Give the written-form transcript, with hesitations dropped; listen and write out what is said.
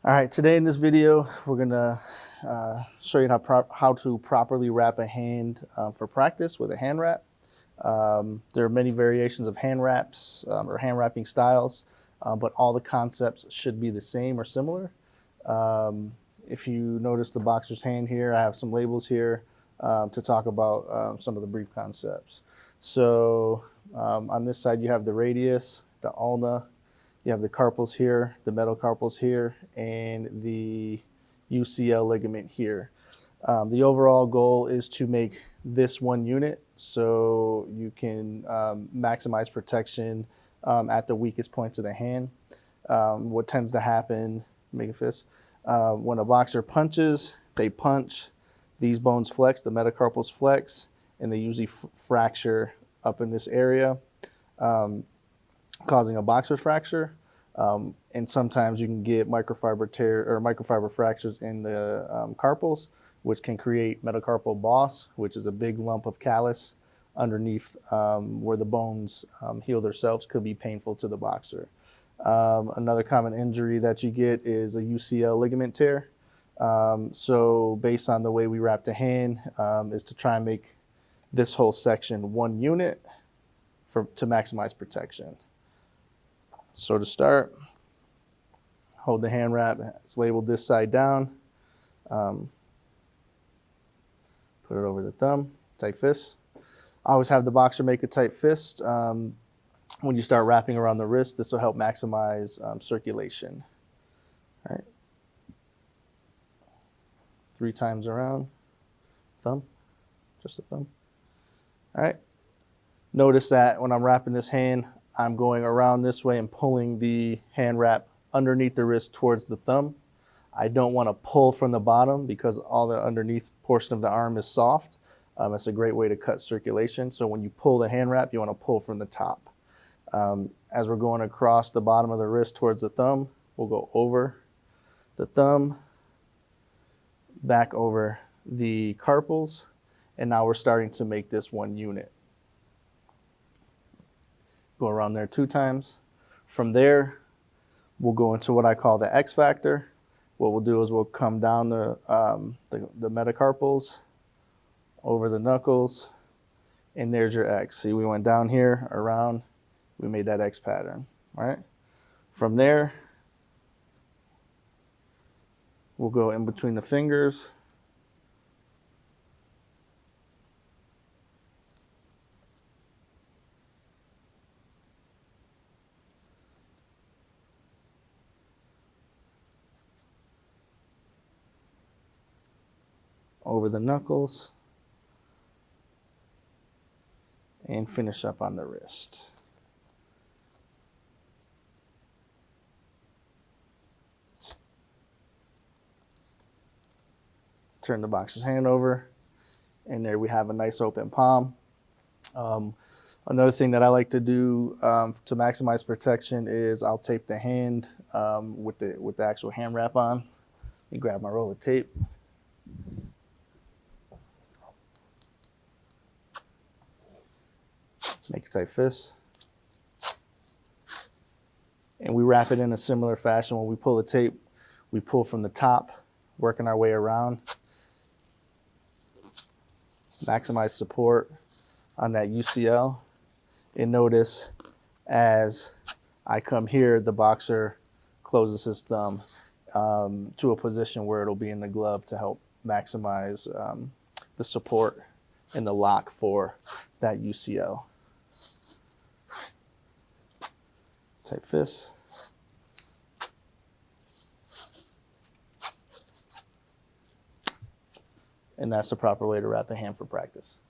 All right, today in this video, we're gonna show you how to properly wrap a hand for practice with a hand wrap. There are many variations of hand wraps or hand wrapping styles, but all the concepts should be the same or similar. If you notice the boxer's hand here, I have some labels here to talk about some of the brief concepts. So on this side, you have the radius, the ulna, you have the carpals here, the metacarpals here, and the UCL ligament here. The overall goal is to make this one unit so you can maximize protection at the weakest points of the hand. What tends to happen, make a fist, when a boxer punches, they punch, these bones flex, the metacarpals flex, and they usually fracture up in this area, causing a boxer's fracture. And sometimes you can get microfiber tear or microfiber fractures in the carpals, which can create metacarpal boss, which is a big lump of callus underneath where the bones heal themselves. Could be painful to the boxer. Another common injury that you get is a UCL ligament tear. So based on the way we wrap the hand is to try and make this whole section one unit to maximize protection. So to start, hold the hand wrap. It's labeled this side down. Put it over the thumb, tight fist. I always have the boxer make a tight fist. When you start wrapping around the wrist, this will help maximize circulation. All right. 3 times around, thumb, just the thumb. All right. Notice that when I'm wrapping this hand, I'm going around this way and pulling the hand wrap underneath the wrist towards the thumb. I don't want to pull from the bottom because all the underneath portion of the arm is soft. It's a great way to cut circulation. So when you pull the hand wrap, you want to pull from the top. As we're going across the bottom of the wrist towards the thumb, we'll go over the thumb, back over the carpals, and now we're starting to make this one unit. Go around there 2 times. From there, we'll go into what I call the X factor. What we'll do is we'll come down the metacarpals, over the knuckles, and there's your X. See, we went down here, around, we made that X pattern, all right? From there, we'll go in between the fingers, over the knuckles, and finish up on the wrist. Turn the boxer's hand over, and there we have a nice open palm. Another thing that I like to do to maximize protection is I'll tape the hand with the actual hand wrap on. Let me grab my roll of tape. Make a tight fist. And we wrap it in a similar fashion. When we pull the tape, we pull from the top, working our way around. Maximize support on that UCL. And notice as I come here, the boxer closes his thumb to a position where it'll be in the glove to help maximize the support and the lock for that UCL. Tight fist. And that's the proper way to wrap a hand for practice.